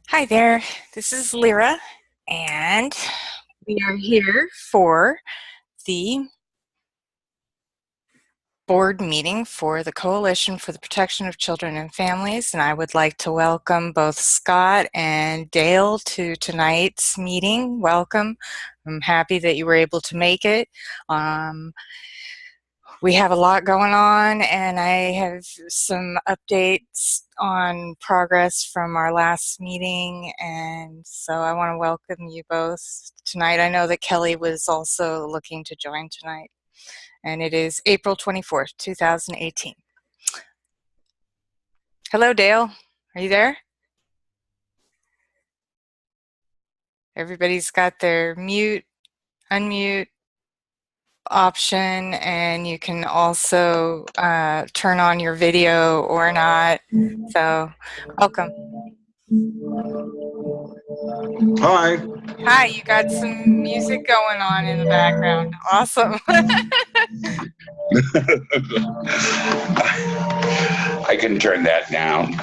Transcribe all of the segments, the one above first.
Hi there, this is Lyra, and we are here for the board meeting for the Coalition for the Protection of Children and Families, and I would like to welcome both Scott and Dale to tonight's meeting. Welcome. I'm happy that you were able to make it. We have a lot going on, and I have some updates on progress from our last meeting, and so I want to welcome you both tonight. I know that Kelly was also looking to join tonight, and it is April 24th, 2018. Hello, Dale. Are you there? Everybody's got their mute, unmute option, and you can also turn on your video or not. So, welcome. Hi. Hi, you got some music going on in the background. Awesome. I can turn that down.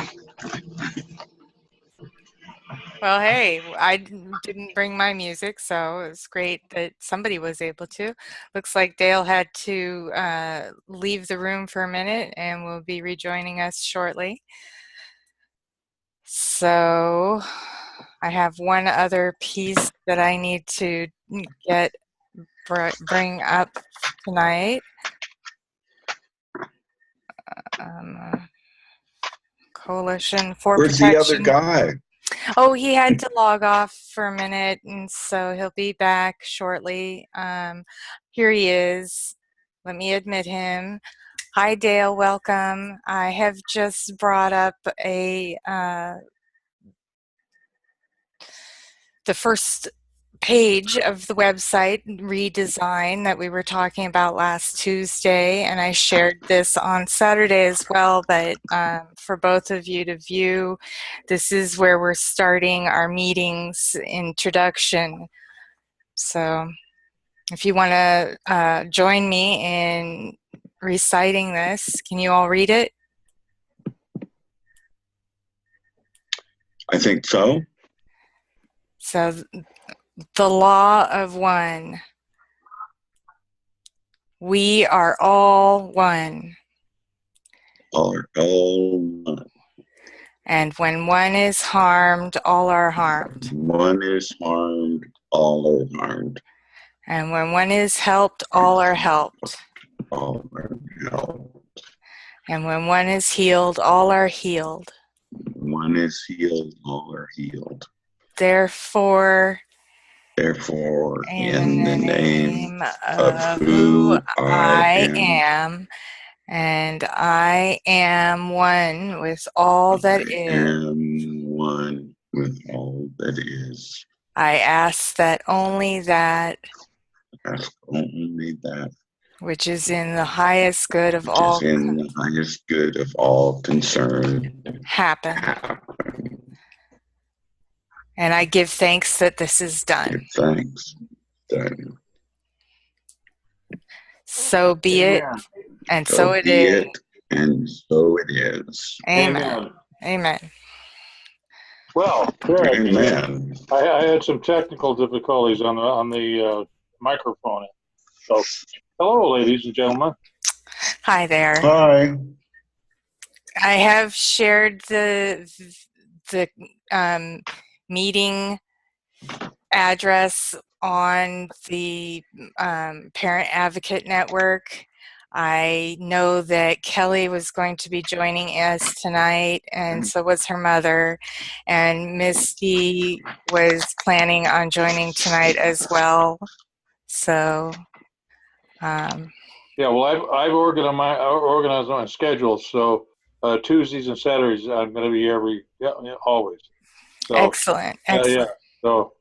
Well, hey, I didn't bring my music, so it was great that somebody was able to. Looks like Dale had to leave the room for a minute and will be rejoining us shortly. So I have one other piece that I need to bring up tonight. Coalition for Where's Protection. the other guy? Oh, he had to log off for a minute, and so he'll be back shortly. Here he is. Let me admit him. Hi, Dale. Welcome. I have just brought up the first page of the website redesign that we were talking about last Tuesday, and I shared this on Saturday as well, but for both of you to view, this is where we're starting our meetings introduction. So if you want to join me in reciting this, can you all read it? I think so. So the law of one. We are all one. All one. And when one is harmed, all are harmed. One is harmed, all are harmed. And when one is helped, all are helped. All are helped. And when one is healed, all are healed. One is healed, all are healed. Therefore, in the name of who I am, and I am one with all that is. I am one with all that is. I ask that only that. Ask only that. Which is in the highest good of which all. Is in the highest good of all concerned. Happen. And I give thanks that this is done. Give thanks. Done. So be Amen. it, and so it is. And so it is. Amen. Amen. Well, good. Amen. I had some technical difficulties on the microphone. So, hello, ladies and gentlemen. Hi there. Hi. I have shared the meeting address on the Parent Advocate Network. I know that Kelly was going to be joining us tonight, and so was her mother, and Misty was planning on joining tonight as well. So, yeah, well, I've organized my schedule, so Tuesdays and Saturdays I'm going to be always. So, excellent. Yeah. So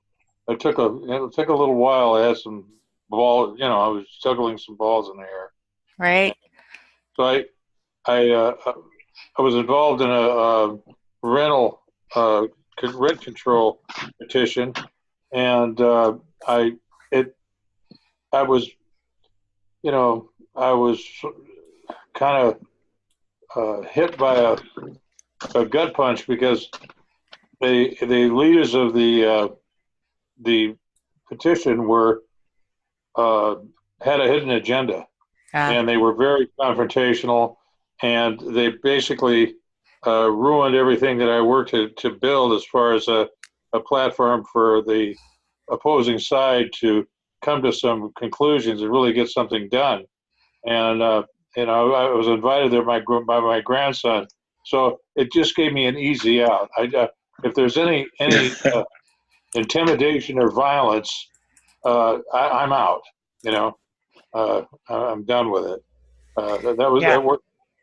it took a little while. I had some balls, I was juggling some balls in the air. Right. So I was involved in a rent control petition, and I was kind of hit by a gut punch because the leaders of the petition were uh, had a hidden agenda, Ah, and they were very confrontational, and they basically ruined everything that I worked to build as far as a platform for the opposing side to come to some conclusions and really get something done. And I was invited there by my grandson, so it just gave me an easy out. If there's any intimidation or violence, I'm out. You know, I'm done with it. yeah.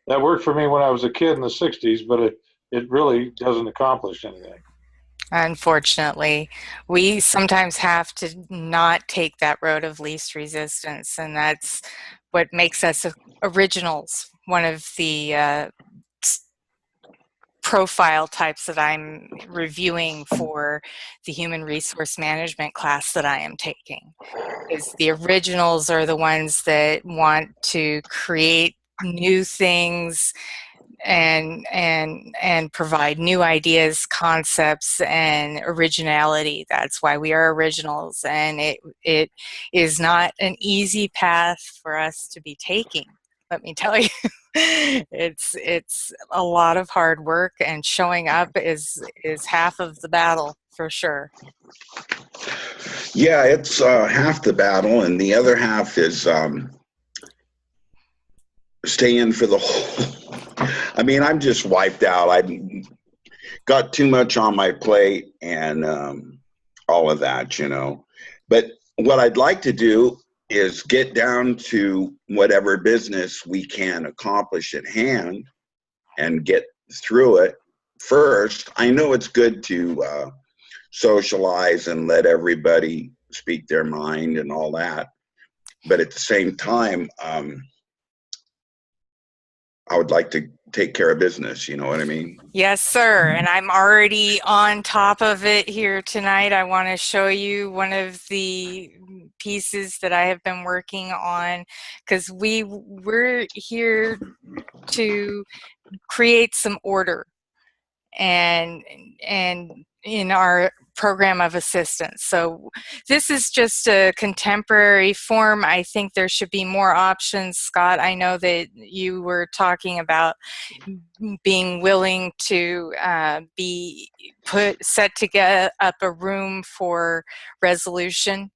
That worked for me when I was a kid in the '60s, but it really doesn't accomplish anything. Unfortunately, we sometimes have to not take that road of least resistance, and that's what makes us originals. One of the profile types that I'm reviewing for the human resource management class that I am taking is the originals are the ones that want to create new things and provide new ideas, concepts, and originality. That's why we are originals, and it is not an easy path for us to be taking. Let me tell you, it's a lot of hard work, and showing up is half of the battle for sure. Yeah, it's half the battle, and the other half is staying for the whole. I mean, I'm just wiped out. I got too much on my plate and all of that, you know. But what I'd like to do is get down to whatever business we can accomplish at hand and get through it first. I know it's good to socialize and let everybody speak their mind and all that. But at the same time, I would like to take care of business. You know what I mean? Yes, sir. And I'm already on top of it here tonight. I want to show you one of the pieces that I have been working on because we're here to create some order and in our program of assistance. So this is just a contemporary form. I think there should be more options. Scott, I know that you were talking about being willing to be set to get up a room for resolution,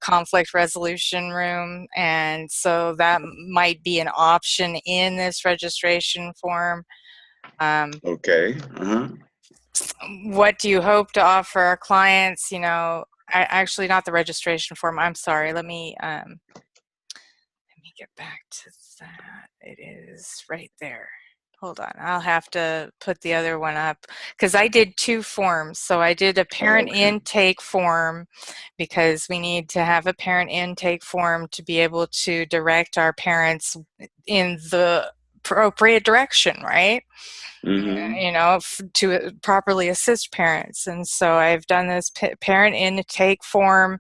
conflict resolution room, and so that might be an option in this registration form. Okay. What do you hope to offer our clients? Actually, not the registration form. I'm sorry. Let me get back to that. It is right there. Hold on. I'll have to put the other one up because I did two forms. So I did a parent intake form because we need to have a parent intake form to be able to direct our parents in the appropriate direction, right? To properly assist parents. And so I've done this parent intake form.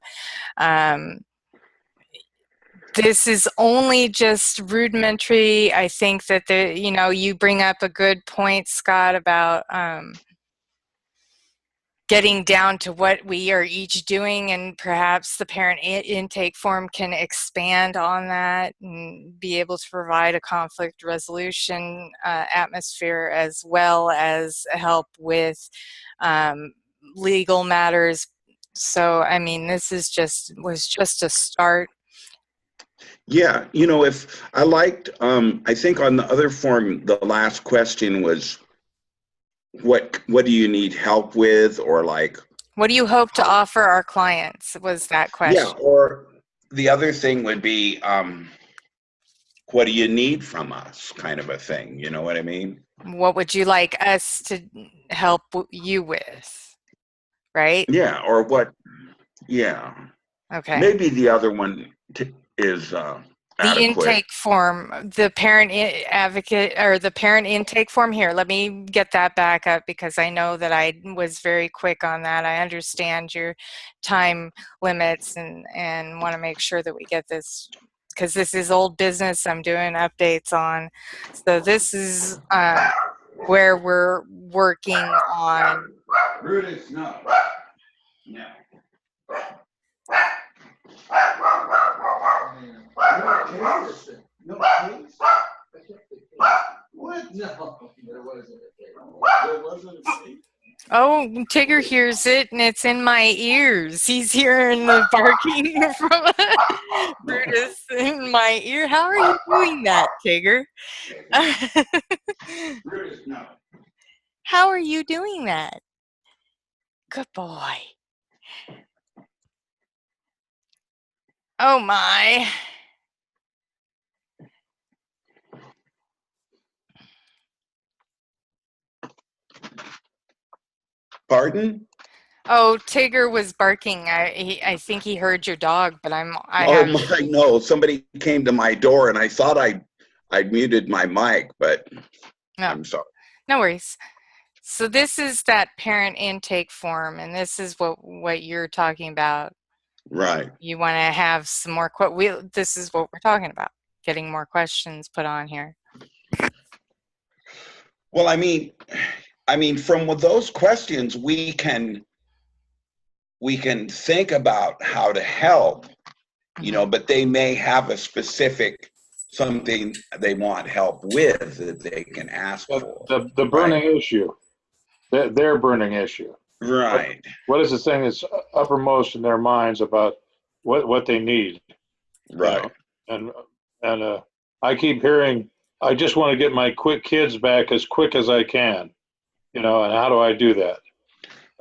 This is only just rudimentary. I think that you bring up a good point, Scott, about getting down to what we are each doing, and perhaps the parent intake form can expand on that and be able to provide a conflict resolution atmosphere as well as help with legal matters. So, I mean, this was just a start. Yeah, you know, if I liked, I think on the other form, the last question was, what do you need help with, or like, what do you hope to offer our clients, was that yeah, question. or the other thing would be, what do you need from us, kind of a thing. You know what I mean? What would you like us to help you with, right? Yeah, or what? Yeah, Okay. maybe the other one is The adequate. intake form, the parent advocate, or the parent intake form here, let me get that back up because I know that I was very quick on that. I understand your time limits and want to make sure that we get this because this is old business I'm doing updates on. So this is where we're working on. Brutus, no. No. No, please. What? No, there wasn't a case. There wasn't a case. Oh, Tigger hears it, and it's in my ears. He's hearing the barking from Brutus in my ear. How are you doing that, Tigger? Brutus, no. How are you doing that? Good boy. Oh, my. Pardon? Oh, Tigger was barking. I think he heard your dog, but Oh my, no. Somebody came to my door and I thought I'd muted my mic, but no, I'm sorry. no worries. So this is that parent intake form, and this is what you're talking about. Right. You want to have some more this is what we're talking about, getting more questions put on here. Well, I mean, from those questions, we can think about how to help, you know, but they may have a specific something they want help with that they can ask for. The burning issue, their burning issue. Right. What is the thing that's uppermost in their minds about what they need? Right. You know? And I keep hearing, I just want to get my kids back as quick as I can, you know, and how do I do that?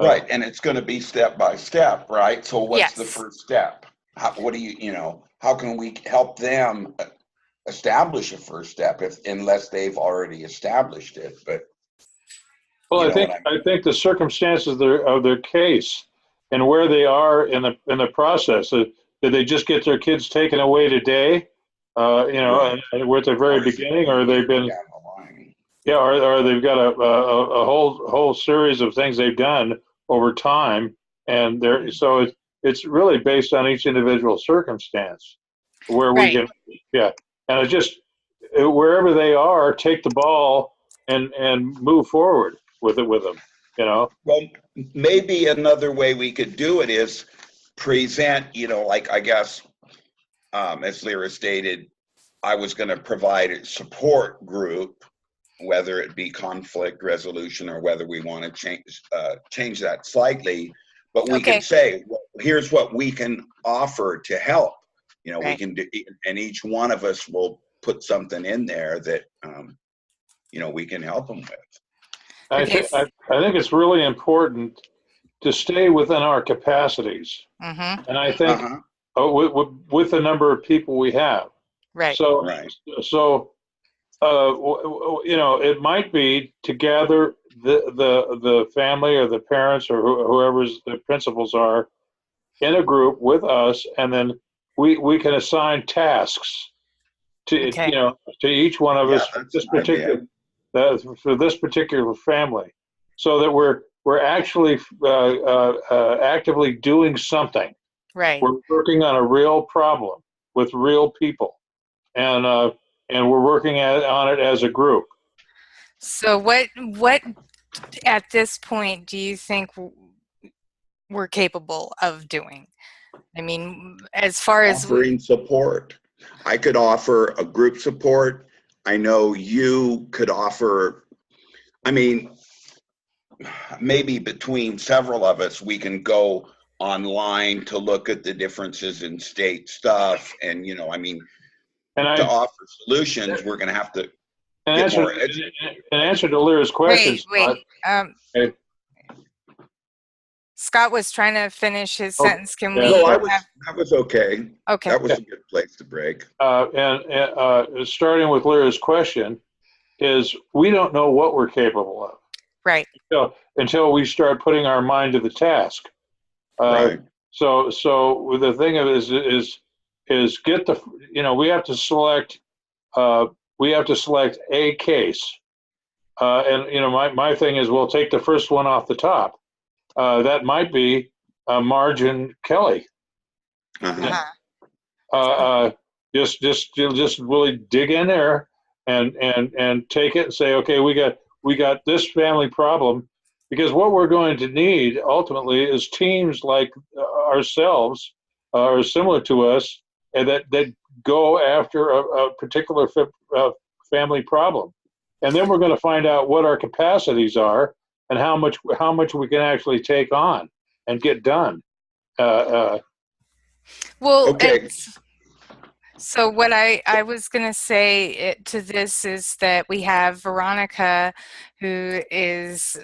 Right, and it's going to be step by step, right? So what's the Yes. first step? What do you know, how can we help them establish a first step unless they've already established it? But well, I think the circumstances of their case and where they are in the process. Did they just get their kids taken away today? You know, right. and we're at the very beginning, or they've been, or they've got a whole series of things they've done over time, and so it's really based on each individual circumstance where we can, and it just wherever they are, take the ball and move forward with them, you know. Well, maybe another way we could do it is present, you know, like I guess, as Lyra stated, I was going to provide a support group, whether it be conflict resolution or whether we want to change that slightly. But we can say, well, here's what we can offer to help. You know, we can do, and each one of us will put something in there that, you know, we can help them with. I think it's really important to stay within our capacities. And I think with the number of people we have. Right. So, you know, it might be to gather the family or the parents or whoever's the principals are in a group with us, and then we can assign tasks to you know, to each one of us for this particular family, so that we're actually actively doing something. Right. We're working on a real problem with real people, and we're working on it as a group. So what at this point do you think we're capable of doing? I mean, as far as offering support, I could offer a group support. I know you could offer, I mean, maybe between several of us, we can go online to look at the differences in state stuff. And, you know, I mean, to offer solutions, we're going to have to get more educated. In answer to Lyra's question, wait. Scott was trying to finish his sentence. Can we? No, that was okay. Okay. That was a good place to break. And starting with Lyra's question, is we don't know what we're capable of. Right. Until we start putting our mind to the task. Right. So the thing of it is get the, you know, we have to select a case. And you know, my thing is we'll take the first one off the top. That might be Marge and Kelly. You'll just really dig in there and take it and say, okay, we got this family problem, because what we're going to need ultimately is teams like ourselves or similar to us, and that go after a particular family problem, and then we're going to find out what our capacities are and how much we can actually take on and get done. Uh, uh, Well, and Okay. so what I was going to say to this is that we have Veronica, who is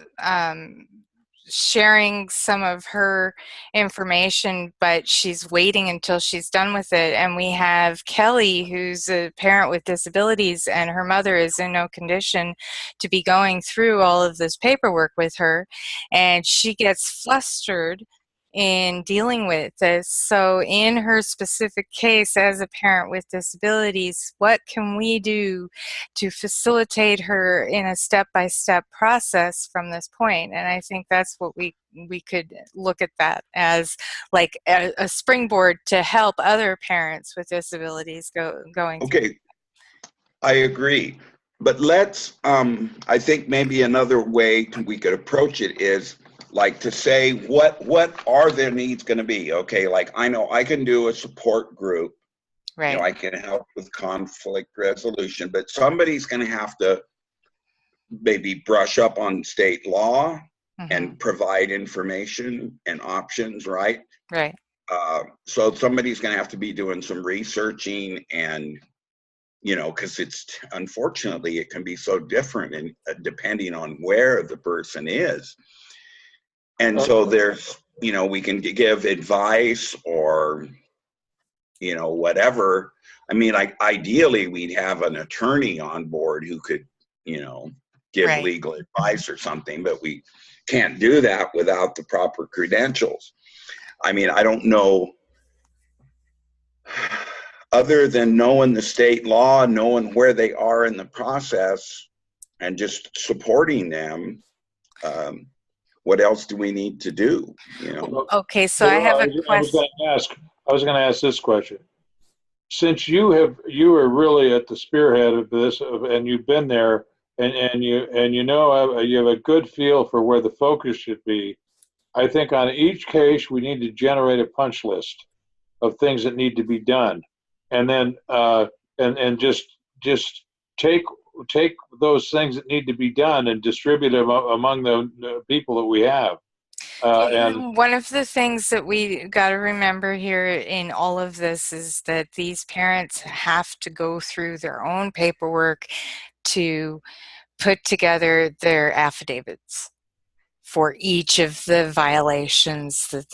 sharing some of her information, but she's waiting until she's done with it. And we have Kelly, who's a parent with disabilities, and her mother is in no condition to be going through all of this paperwork with her. And she gets flustered in dealing with this. So in her specific case as a parent with disabilities, what can we do to facilitate her in a step-by-step process from this point? And I think that's what we could look at that as like a springboard to help other parents with disabilities going through. Okay, I agree. But let's, I think maybe another way we could approach it is like to say, what are their needs going to be? Okay, like I know I can do a support group, Right. I can help with conflict resolution, but somebody's going to have to maybe brush up on state law Mm-hmm. and provide information and options, right? Right. So somebody's going to have to be doing some researching and because it's unfortunately it can be so different and depending on where the person is. And so there's, we can give advice or, whatever. I mean, like ideally we'd have an attorney on board who could, give Right. legal advice or something, but we can't do that without the proper credentials. I mean, I don't know, other than knowing the state law, knowing where they are in the process, and just supporting them. What else do we need to do? Okay, so I have a I was question. going to ask. I was going to ask this question. Since you are really at the spearhead of this, and you've been there, and you have a good feel for where the focus should be. I think on each case we need to generate a punch list of things that need to be done, and then and just take those things that need to be done and distribute them among the people that we have. And One of the things that we got to remember here in all of this is that these parents have to go through their own paperwork to put together their affidavits for each of the violations that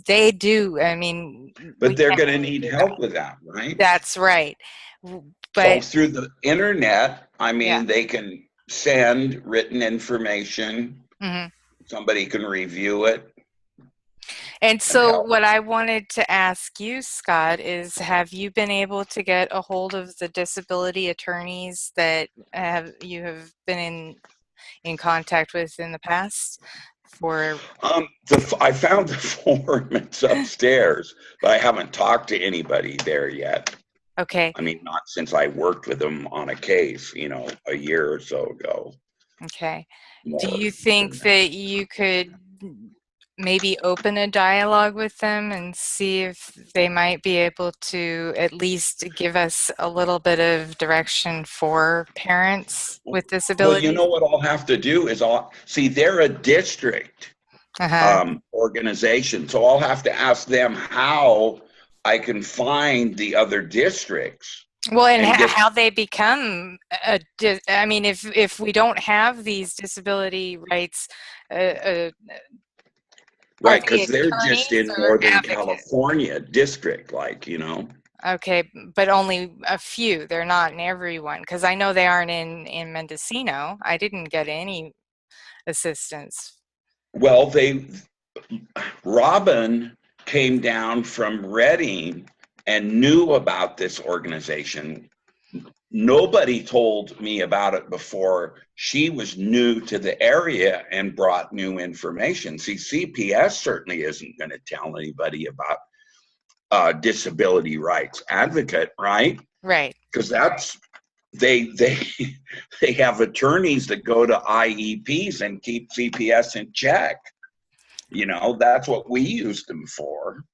they do. I mean, we But they're can't going to really need do that. help with that, right? That's right. So But through the internet, I yeah. mean, they can send written information. Mhm. Somebody can review it And and so help. what I wanted to ask you, Scott, is have you been able to get a hold of the disability attorneys that you have been in contact with in the past for I found the form. It's upstairs, but I haven't talked to anybody there yet. okay, I mean, not since I worked with them on a case, a year or so ago. okay. Do More you than think that. that you could maybe open a dialogue with them and see if they might be able to at least give us a little bit of direction for parents with Well, you disabilities? know what I'll have to do is I'll see they're a district Uh-huh. organization, so I'll have to ask them how I can find the other districts Well, and and get how they become I mean, if we don't have these disability rights, uh, are right they because they're just attorneys in or Northern advocates? California district, Okay, but only a few. They're not in everyone, because I know they aren't in Mendocino. I didn't get any assistance. Well, Robin came down from Reading and knew about this organization. Nobody told me about it before. She was new to the area and brought new information. See, CPS certainly isn't going to tell anybody about disability rights advocate, right? Right. Because that's they they have attorneys that go to IEPs and keep CPS in check. You know, that's what we use them for.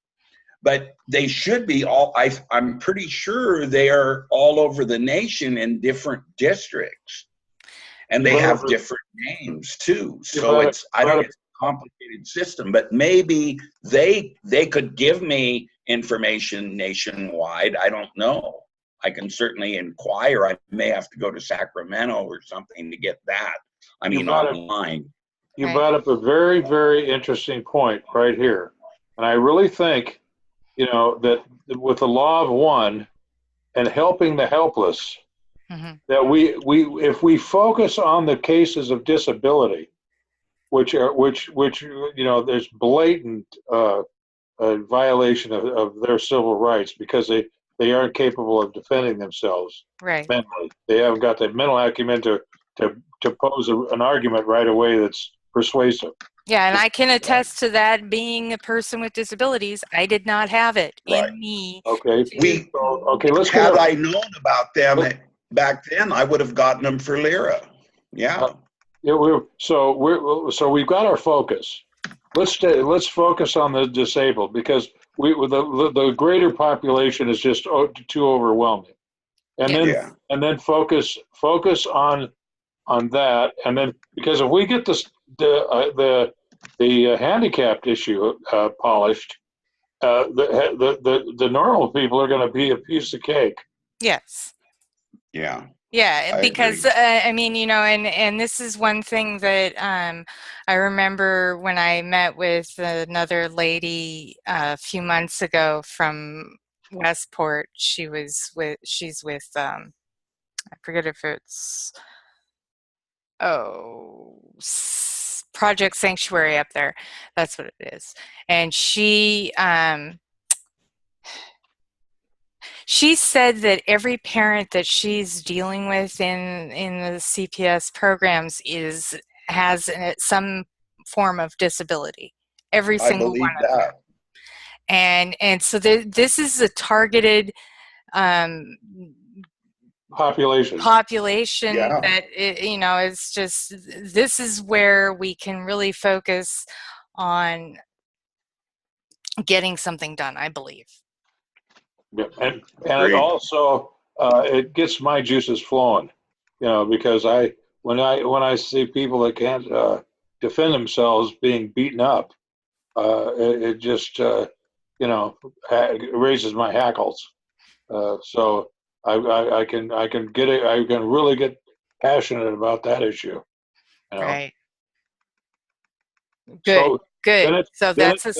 But they should be all. I'm pretty sure they are all over the nation in different districts, and they have different names too. So it's I don't. It's a complicated system, but maybe they could give me information nationwide. I don't know. I can certainly inquire. I may have to go to Sacramento or something to get that. I mean, online. You brought up a very, very interesting point right here. And I really think, you know, that with the law of one and helping the helpless, that we if we focus on the cases of disability, which you know, there's blatant violation of their civil rights because they aren't capable of defending themselves mentally. They haven't got the mental acumen to pose an argument right away that's persuasive. Yeah, and I can attest to that. Being a person with disabilities, I did not have it in me. Okay. Let's had I known about them back then, I would have gotten them for Lyra. Yeah. So we've got our focus. Let's focus on the disabled because the greater population is just too overwhelming, and then focus on that, and then because if we get the handicapped issue polished, the normal people are going to be a piece of cake. Yes. Yeah. Yeah, because I mean, you know, and this is one thing that I remember when I met with another lady a few months ago from Westport. She's with I forget if it's Project Sanctuary up there. That's what it is. And she said that every parent that she's dealing with in the CPS programs has some form of disability. Every single one of them. And so this is a targeted population that you know, it's just, this is where we can really focus on getting something done, I believe. Yeah, and it also it gets my juices flowing, you know, because when I see people that can't defend themselves being beaten up, it just you know, raises my hackles. So I can really get passionate about that issue. You know? Right. Good. Good. So that's a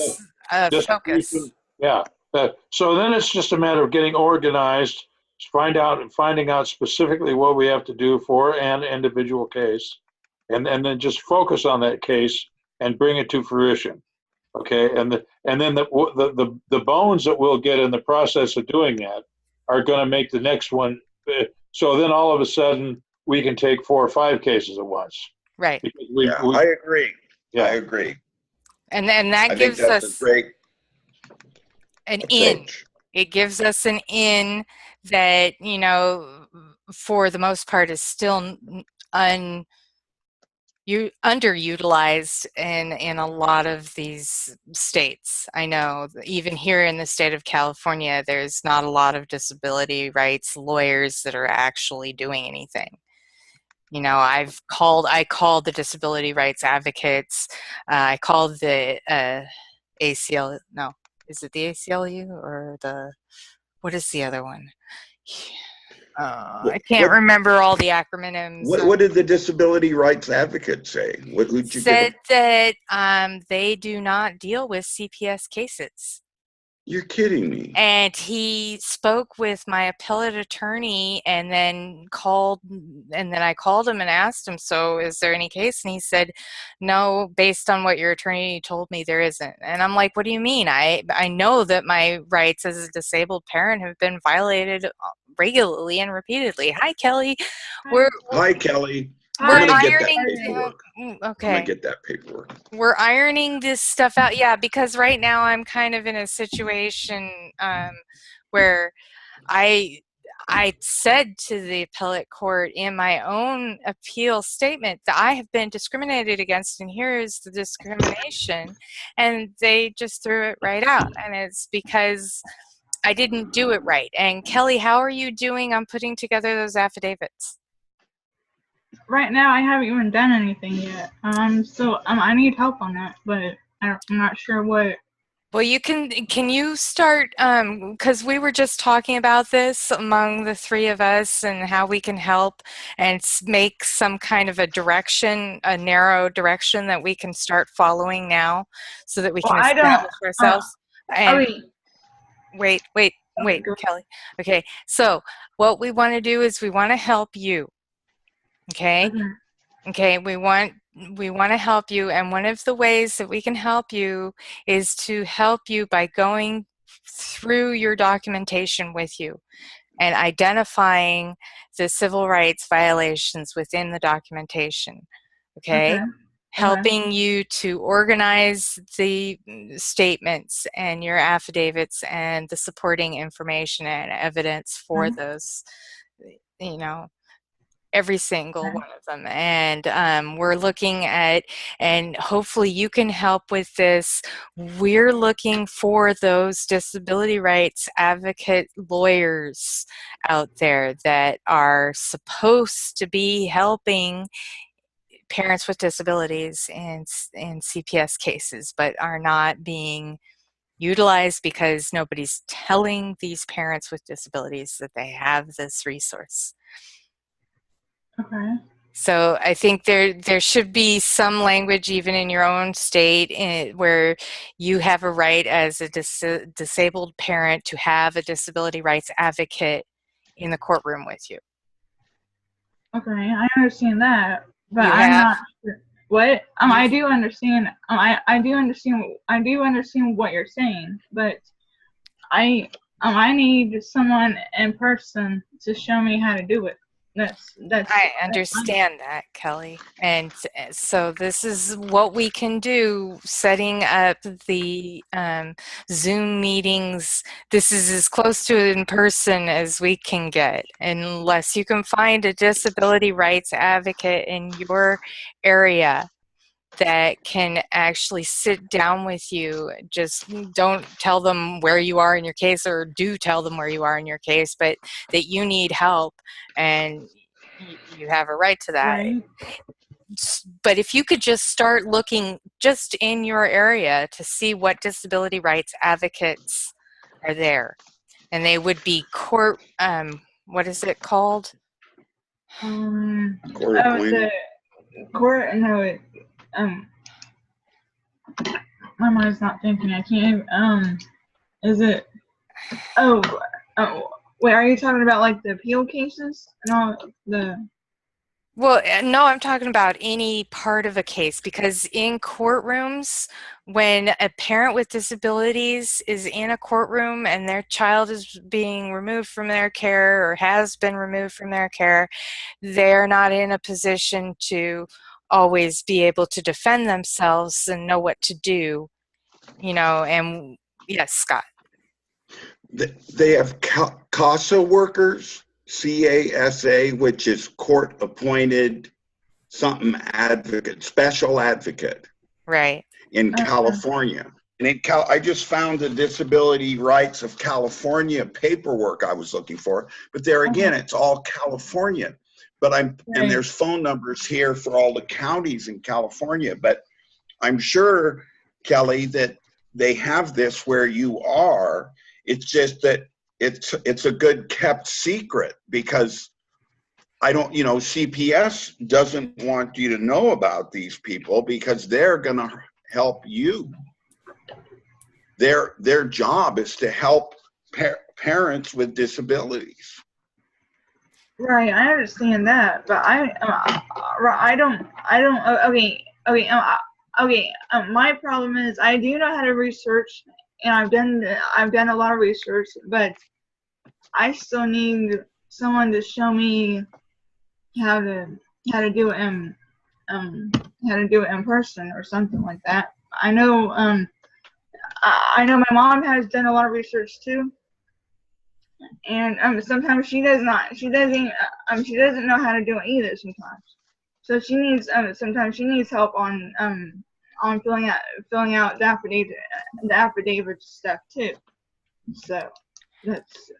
focus. Yeah. So then it's just a matter of getting organized, finding out specifically what we have to do for an individual case, and then just focus on that case and bring it to fruition. Okay, and then the bones that we'll get in the process of doing that are going to make the next one. So then all of a sudden we can take 4 or 5 cases at once. Right. I agree. Yeah. I agree. And that gives us an in. It gives us an in that, you know, for the most part is still underutilized in a lot of these states. I know even here in the state of California, there's not a lot of disability rights lawyers that are actually doing anything. You know, I called the disability rights advocates. I called the ACL. No, is it the ACLU or what is the other one? I can't remember all the acronyms. What did the disability rights advocate say? Said that they do not deal with CPS cases. You're kidding me. And he spoke with my appellate attorney and then I called him and asked him, so is there any case? And he said, no, based on what your attorney told me, there isn't. And I'm like, what do you mean? I know that my rights as a disabled parent have been violated regularly and repeatedly. Hi, Kelly. Hi, Kelly. I'm we're gonna get that ironing. paperwork. I'm gonna Okay. get that paperwork. We're ironing this stuff out. Yeah, because right now I'm kind of in a situation where I I said to the appellate court in my own appeal statement that I have been discriminated against and here is the discrimination, and they just threw it right out, and it's because I didn't do it right. And Kelly, how are you doing on putting together those affidavits? Right now, I haven't even done anything yet. So I need help on that, but I'm not sure what. Well, can you start, because we were just talking about this among the three of us and how we can help and make some kind of a direction, a narrow direction that we can start following now so that we Well, can I don't. establish ourselves. I And mean, wait, okay, go. Kelly. Okay, so what we want to do is we want to help you, okay? Okay. Okay, we want to help you, and one of the ways that we can help you is to help you by going through your documentation with you and identifying the civil rights violations within the documentation. Okay. Okay? Helping you to organize the statements and your affidavits and the supporting information and evidence for those, you know, every single one of them. And we're looking at, and hopefully you can help with this, we're looking for those disability rights advocate lawyers out there that are supposed to be helping parents with disabilities in CPS cases, but are not being utilized because nobody's telling these parents with disabilities that they have this resource. Okay. So I think there should be some language even in your own state where you have a right as a disabled parent to have a disability rights advocate in the courtroom with you. Okay, I understand that, but You I'm have? not sure what. I do understand. I do understand. I do understand what you're saying, but I need someone in person to show me how to do it. That's. I understand that, Kelly. And so this is what we can do, setting up the Zoom meetings. This is as close to in person as we can get, unless you can find a disability rights advocate in your area that can actually sit down with you. Just don't tell them where you are in your case, or do tell them where you are in your case, but that you need help and you have a right to that. Right. But if you could just start looking just in your area to see what disability rights advocates are there, and they would be what is it called? Court The appointed. court. No, my mind's not thinking. I can't. Is it? Oh, wait. Are you talking about like the appeal cases and all the? Well, no, I'm talking about any part of a case, because in courtrooms, when a parent with disabilities is in a courtroom and their child is being removed from their care or has been removed from their care, they're not in a position to always be able to defend themselves and know what to do, and yes, Scott. They have CASA workers, CASA, which is court appointed something advocate, special advocate. Right. In California. And I just found the Disability Rights of California paperwork I was looking for, but there again, it's all California. But and there's phone numbers here for all the counties in California. But I'm sure, Kelly, that they have this where you are. It's just that it's a good kept secret, because I don't, CPS doesn't want you to know about these people because they're going to help you. Their job is to help parents with disabilities. Right, I understand that, but I don't. Okay. My problem is I do know how to research, and I've done a lot of research, but I still need someone to show me how to how to do it how to do it in person or something like that. I know I know my mom has done a lot of research too, and sometimes she doesn't know how to do it either sometimes. So she needs sometimes she needs help on filling out the affidavit stuff too. So that's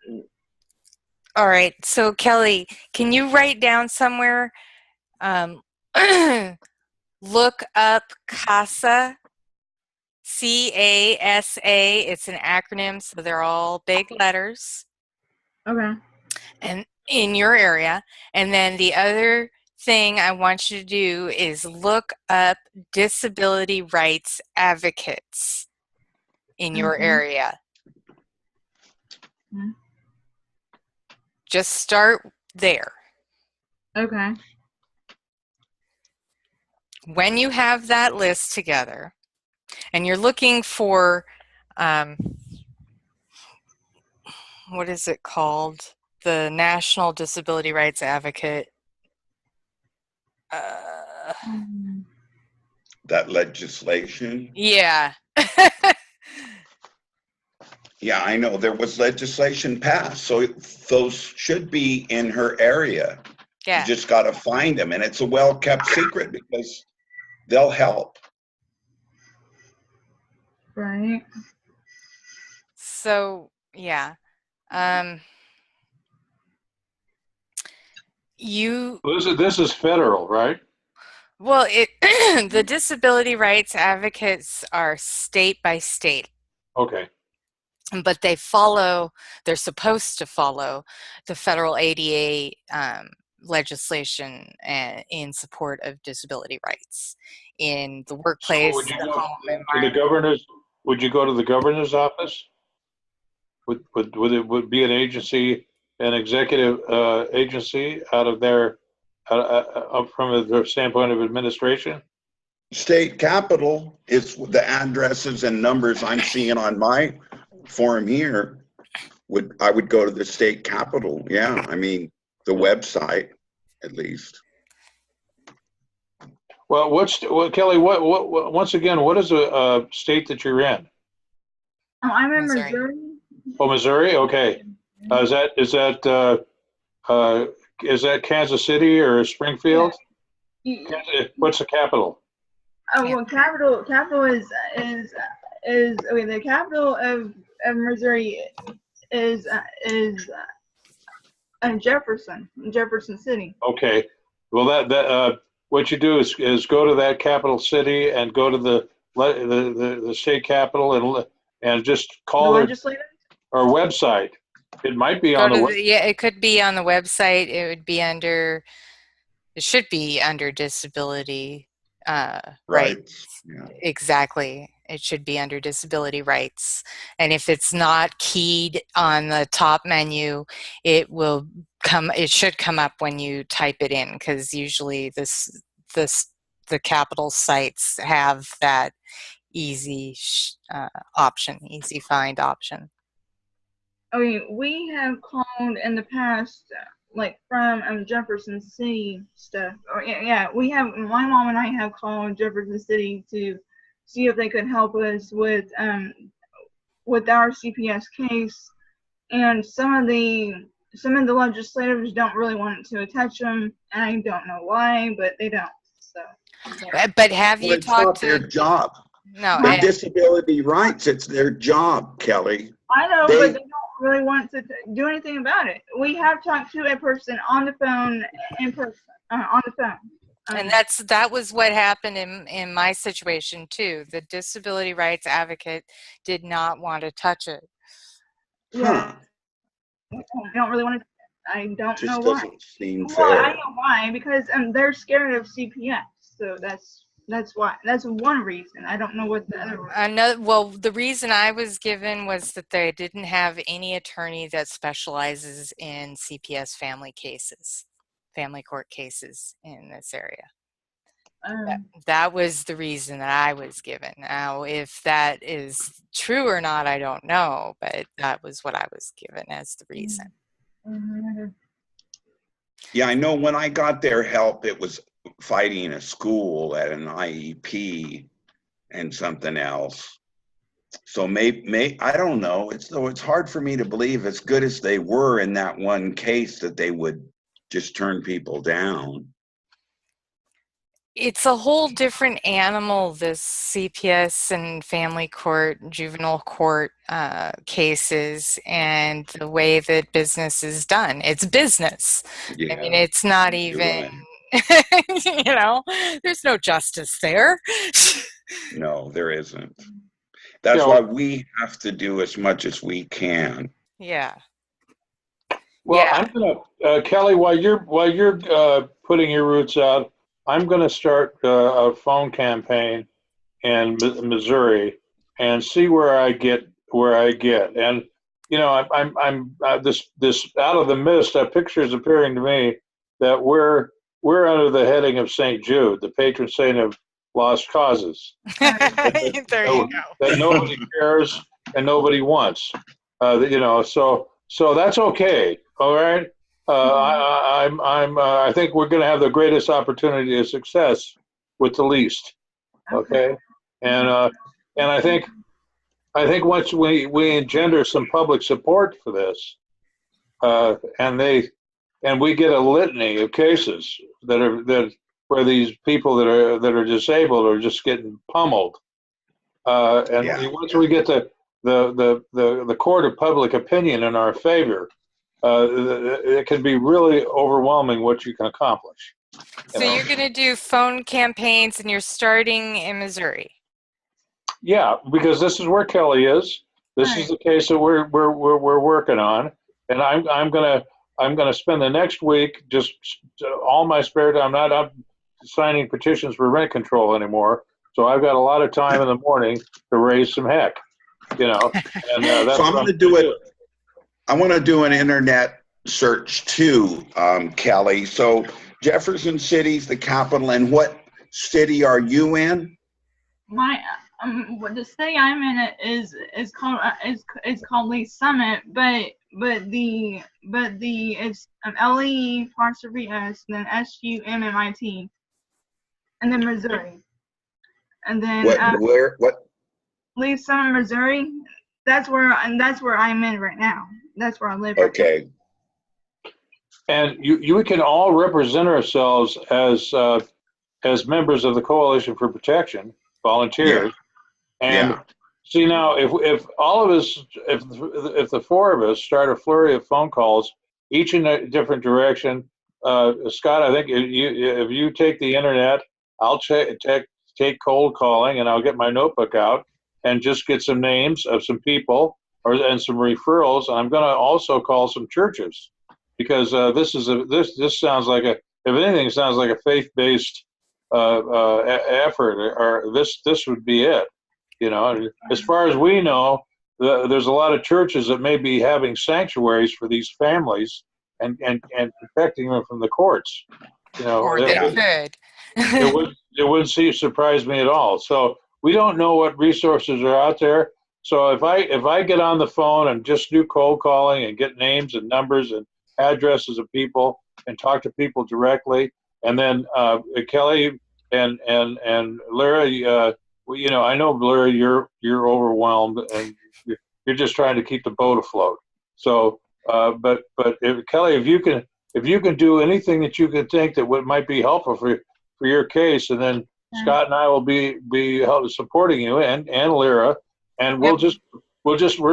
All right. So Kelly, can you write down somewhere? Look up CASA, CASA. It's an acronym, so they're all big letters. okay. And in your area. And then the other thing I want you to do is look up disability rights advocates in your Okay. area. Mhm. Just start there. Okay. When you have that list together and you're looking for, what is it called? The National Disability Rights Advocate. That legislation. Yeah. Yeah, I know there was legislation passed, so those should be in her area. You Yeah. just got to find them, and it's a well-kept secret because they'll help. Right. So, yeah. This is federal, right? Well, the disability rights advocates are state by state, Okay. but they're supposed to follow the federal ADA legislation in support of disability rights in the So workplace, would you the go home to the environment. governor's? Would you go to the governor's office? Would be an agency, an executive agency out of their from their standpoint of administration? State capital is the addresses and numbers I'm seeing on my form here. I would go to the state capital. Yeah, I mean the website at least. Well, Kelly? What once again? What is a state that you're in? I'm in Missouri. Missouri. Oh, Missouri. Okay. Is that Kansas City or Springfield? What's the capital? Well, capital is okay. The capital of Missouri is Jefferson City. Okay. Well, that what you do is go to that capital city and go to the state capital and just The call their legislature. or website. It might be Go on the to web. yeah, it could be on the website. It should be under disability Right. rights. Yeah. Exactly. It should be under disability rights. And if it's not keyed on the top menu, it should come up when you type it in, because usually the capital sites have that easy option, easy find option. Okay, we have called in the past, like from Jefferson City stuff. Or yeah, we have. My mom and I have called Jefferson City to see if they could help us with our CPS case, and some of the legislators don't really want to attach them, and I don't know why, but they don't. So. But have Well, you it's talked not their to? job. No. The disability rights, it's their job, Kelly. I know, but they don't really want to do anything about it. We have talked to a person on the phone, in person, on the phone. And that was what happened in my situation too. The disability rights advocate did not want to touch it. Yeah, I don't really want to. I don't know Just why. doesn't seem Well, fair. I know why, because they're scared of CPS, so that's why. That's one reason. I don't know what the other reason. Well, the reason I was given was that they didn't have any attorney that specializes in CPS family court cases in this area. That was the reason that I was given. Now, if that is true or not, I don't know, but that was what I was given as the reason. Yeah, I know when I got their help, it was fighting a school at an IEP and something else. So I don't know. It's hard for me to believe, as good as they were in that one case, that they would just turn people down. It's a whole different animal, this CPS and family court, juvenile court cases, and the way that business is done. It's business. I mean, Yeah, it's not you're even, right. you know, there's no justice there. No, there isn't. You That's why know, we have to do as much as we can. Yeah. well, Yeah. I'm gonna Kelly, while you're putting your roots out, I'm gonna start a phone campaign in Missouri and see where I get. And you know, I'm this out of the mist. A picture is appearing to me that we're under the heading of St. Jude, the patron saint of lost causes. There you That go. nobody cares and nobody wants. You know, so that's okay. All right. I think we're going to have the greatest opportunity of success with the least. Okay, and I think once we engender some public support for this, and we get a litany of cases that where these people that are disabled are just getting pummeled, and Yeah, once we get the court of public opinion in our favor, it can be really overwhelming what you can accomplish. So you're going to do phone campaigns and you're starting in Missouri. Yeah, because this is where Kelly is. This is the case that we're working on, and I'm gonna spend the next week just all my spare time. I'm not signing petitions for rent control anymore, so I've got a lot of time in the morning to raise some heck, you know. And that's so I'm what going I'm to gonna do it. do. I want to do an internet search too, Kelly. So Jefferson City's the capital, and what city are you in? My what the city I'm in is called Lee Summit, but the it's LE apostrophe S and then SUMMIT, and then Missouri, and then What? Lee Summit, Missouri. That's where I'm in right now. That's where I live right now. Okay. And you can all represent ourselves as members of the Coalition for Protection, Yeah. volunteers. And Yeah. see now, if all of us, if the four of us start a flurry of phone calls, each in a different direction, Scott, I think if you take the internet, I'll take cold calling, and I'll get my notebook out and just get some names of some people and some referrals. And I'm going to also call some churches because this sounds like if anything, it sounds like a faith-based effort, or this would be it. You know, as far as we know, there's a lot of churches that may be having sanctuaries for these families and protecting them from the courts. You know, Or they could. it wouldn't surprise me at all. So we don't know what resources are out there. So if I get on the phone and just do cold calling and get names and numbers and addresses of people and talk to people directly, and then Kelly and Lyra, well, you know, I know, Blair, you're overwhelmed and you're just trying to keep the boat afloat. So, but Kelly, if you can do anything that you can think that might be helpful for your case, and then Scott and I will be supporting you, and Lyra, and we're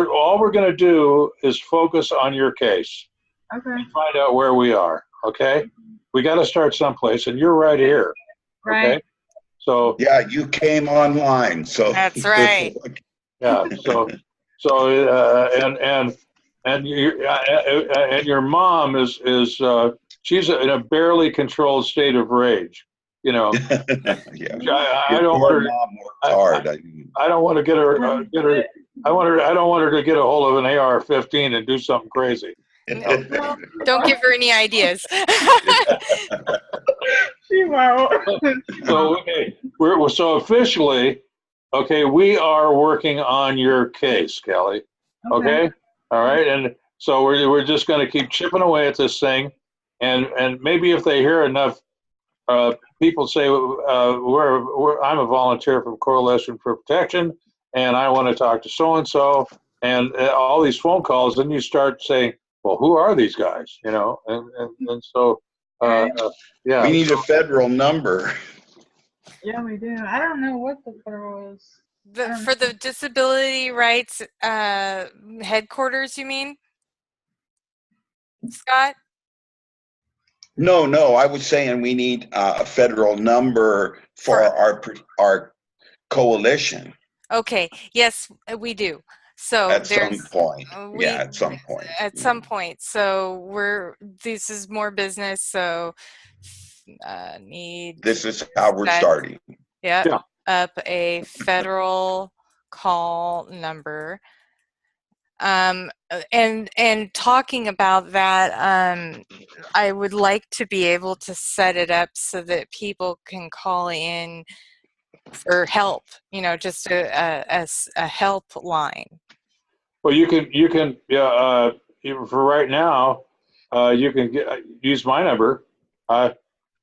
all we're going to do is focus on your case. Okay. And find out where we are. Okay. We got to start someplace, and you're right here. Okay. Right. So Yeah, you came online, so That's right. yeah. And your mom is she's in a barely controlled state of rage. You know, yeah. I don't want her. Mom worked hard. I don't want to get her. I don't want her to get a hold of an AR-15 and do something crazy. No, don't give her any ideas. She won't. So officially, okay, we are working on your case, Kelly. Okay, all right, and so we're just going to keep chipping away at this thing, and maybe if they hear enough people say, I'm a volunteer from Coalition for Protection, and I want to talk to so and so, and all these phone calls, then you start saying, well, who are these guys? You know, and so yeah. We need a federal number. Yeah, we do. I don't know what the federal is. For the disability rights headquarters, you mean, Scott? No, I was saying we need a federal number for our coalition. Okay, yes, we do. So At some point. At some point. At some point. So this is more business. So This is how we're starting. Yeah. Up a federal call number. And talking about that, I would like to be able to set it up so that people can call in for help, you know, just a help line. Well, you can for right now, you can use my number. I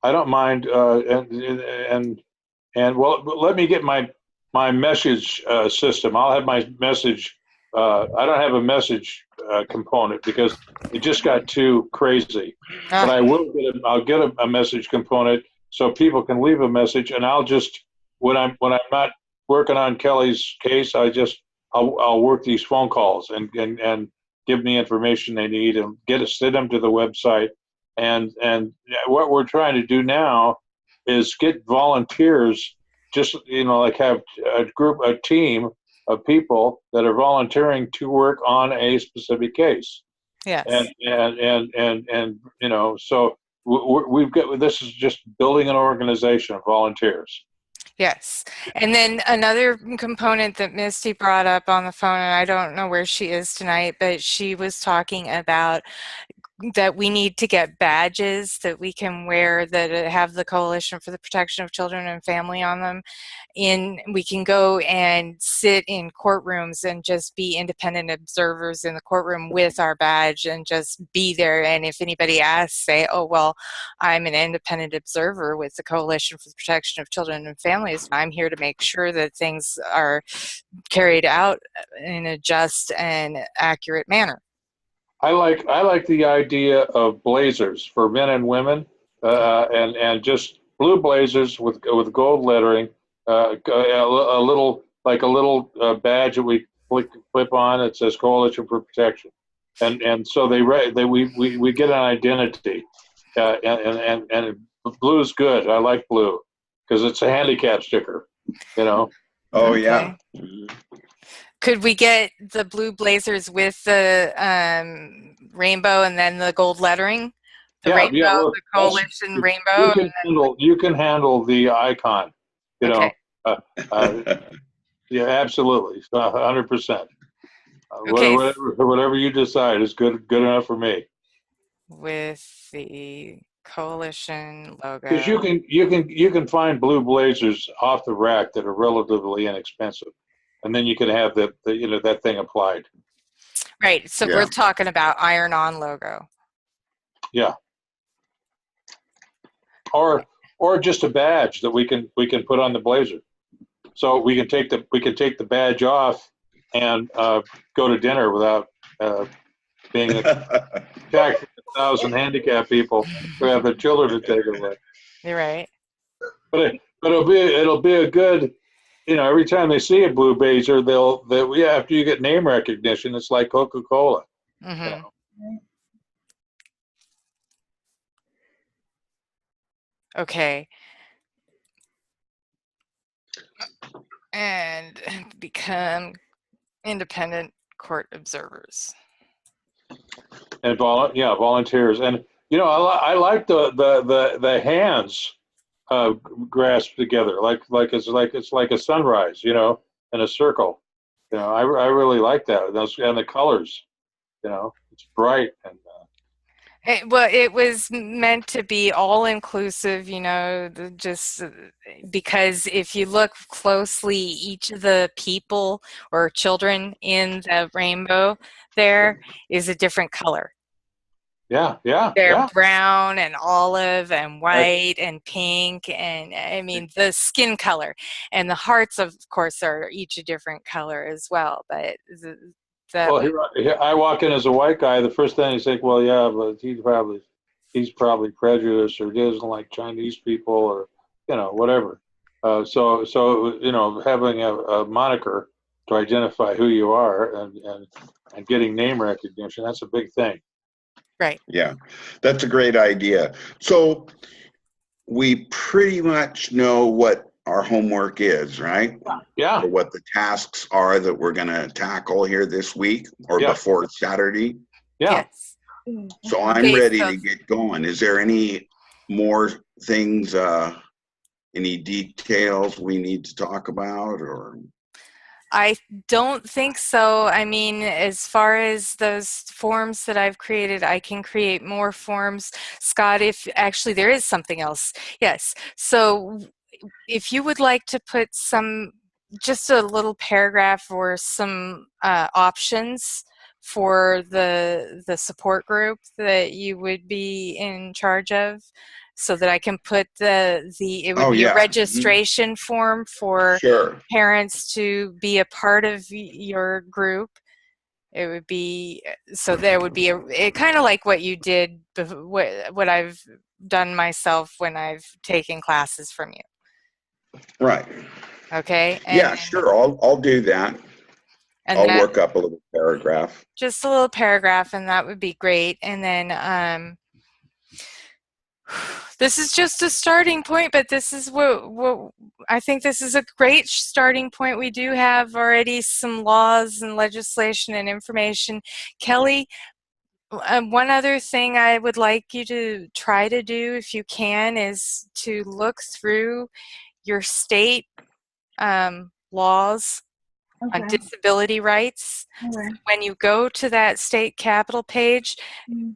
don't mind, and well, let me get my message system. I'll have my message. I don't have a message component because it just got too crazy. But I'll get a message component so people can leave a message, and I'll just when I'm not working on Kelly's case, I'll work these phone calls and give me information they need and send them to the website. And what we're trying to do now is get volunteers, just, you know, like have a team of people that are volunteering to work on a specific case. Yes. And you know, so we've got, this is just building an organization of volunteers. Yes. And then another component that Misty brought up on the phone, and I don't know where she is tonight, but she was talking about that we need to get badges that we can wear that have the Coalition for the Protection of Children and Family on them. We can go and sit in courtrooms and just be independent observers in the courtroom with our badge and just be there. And if anybody asks, say, oh, well, I'm an independent observer with the Coalition for the Protection of Children and Families. I'm here to make sure that things are carried out in a just and accurate manner. I like the idea of blazers for men and women, and just blue blazers with gold lettering, a little badge that we clip on that says Coalition for Protection, and so we get an identity, and blue's good. I like blue because it's a handicap sticker, you know. Oh yeah. Could we get the blue blazers with the rainbow and then the gold lettering? The Coalition rainbow. You can handle the icon, you know. Yeah, absolutely, 100%. Whatever you decide is good enough for me. With the Coalition logo. Because you can find blue blazers off the rack that are relatively inexpensive. And then you can have that thing applied. Right. So we're talking about iron-on logo. Yeah. Or just a badge that we can put on the blazer. So we can take the badge off and go to dinner without being attacked with 1,000 handicapped people who have their children to take away. You're right. But it'll be a good. You know, every time they see a blue blazer, after you get name recognition, it's like Coca-Cola. Mm-hmm. You know? Okay. And become independent court observers. And volunteers. And you know, I like the hands grasped together, like it's like a sunrise, you know, in a circle. You know, I really like that. And the colors, you know, it's bright and. It was meant to be all-inclusive, you know, just because if you look closely, each of the people or children in the rainbow there is a different color. Yeah, yeah, They're yeah. brown and olive and Right. white and pink, and I mean the skin color, and the hearts of course are each a different color as well, but that Well, one. here I walk in as a white guy. The first thing he's like, well, yeah, but he's probably prejudiced or doesn't like Chinese people or whatever. So having a moniker to identify who you are and getting name recognition, that's a big thing. Right. Yeah, that's a great idea. So we pretty much know what our homework is, right? Yeah, Or what the tasks are that we're going to tackle here this week or yeah, before Saturday. yeah. Yes. So I'm Okay, ready so to get going. Is there any more things, any details we need to talk about or? I don't think so. I mean, as far as those forms that I've created, I can create more forms. Scott, if actually there is something else. Yes. So if you would like to put just a little paragraph or some options for the support group that you would be in charge of, so that I can put it would Oh, be a yeah. Mhm. registration form for Sure. parents to be a part of your group. It would be, so there would be kind of like what you did, what I've done myself when I've taken classes from you. Right. Okay, Yeah, sure. I'll do that. and I'll that work up a little paragraph. just a little paragraph, and that would be great. And then this is just a starting point, but this is what I think this is a great starting point. We do have already some laws and legislation and information. Kelly, one other thing I would like you to try to do, if you can, is to look through your state laws on Okay. disability rights. Okay. When you go to that state capitol page, Mm.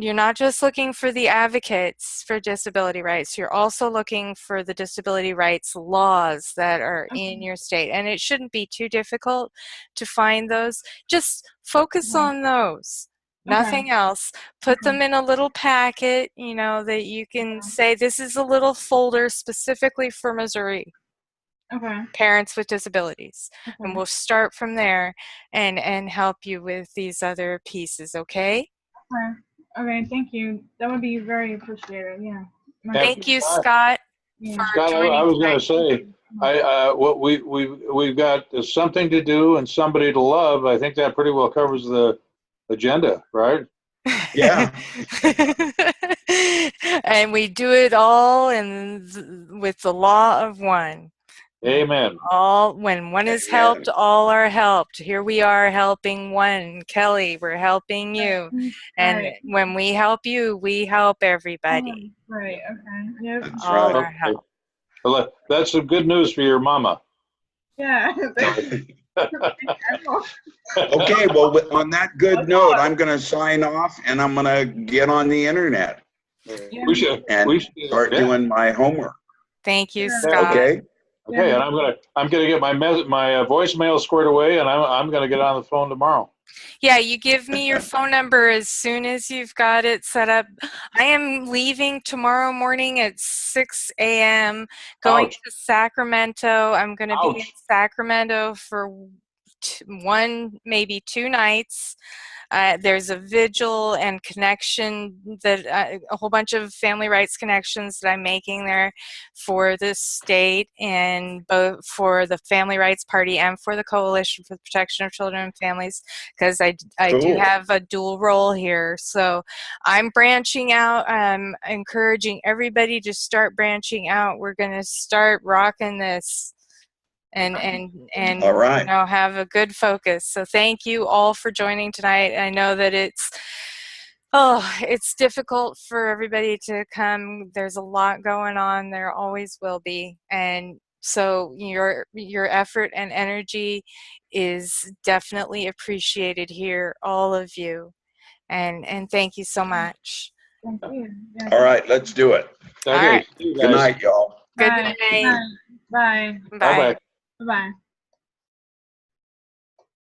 you're not just looking for the advocates for disability rights, you're also looking for the disability rights laws that are in your state. And it shouldn't be too difficult to find those. Just focus Okay. on those. Okay. Nothing else. Put Okay. them in a little packet, that you can say, this is a little folder specifically for Missouri Okay. parents with disabilities, and Okay. we'll start from there and help you with these other pieces. Okay, Okay. Okay. Thank you. That would be very appreciated. Yeah. And thank you, Scott, Yeah. for Scott, I joining was going tonight. to say, what we've got is something to do and somebody to love. I think that pretty well covers the agenda, right? Yeah. And we do it all with the law of one. Amen. All when one is helped, Amen. all are helped. Here we are helping one. Kelly, we're helping you. And Right. when we help you, we help everybody. Right. Okay. Yep. That's All right. are Okay. helped. Well, that's some good news for your mama. Yeah. Okay, well, on that good note, I'm going to sign off and I'm going to get on the internet Yeah. and we should, start yeah. doing my homework. Thank you, Sure. Scott. Okay? Okay, and I'm gonna get my voicemail squared away, and I'm gonna get on the phone tomorrow. Yeah, you give me your phone number as soon as you've got it set up. I am leaving tomorrow morning at 6 a.m. going Ouch! to Sacramento. I'm going to be in Ouch! Sacramento for one, maybe 2 nights. There's a vigil and connection that a whole bunch of family rights connections that I'm making there for this state, and both for the Family Rights Party and for the Coalition for the Protection of Children and Families, because I do Cool. have a dual role here. So I'm branching out. I'm encouraging everybody to start branching out. We're going to start rocking this and All right. have a good focus. So thank you all for joining tonight. I know that it's difficult for everybody to come. There's a lot going on. There always will be. And so your effort and energy is definitely appreciated here, all of you. And thank you so much. Thank you. Yeah, All right, let's do it. All Okay, right. see you Good guys. night, y'all. Good Bye. night. Bye. Bye Bye. bye. Bye.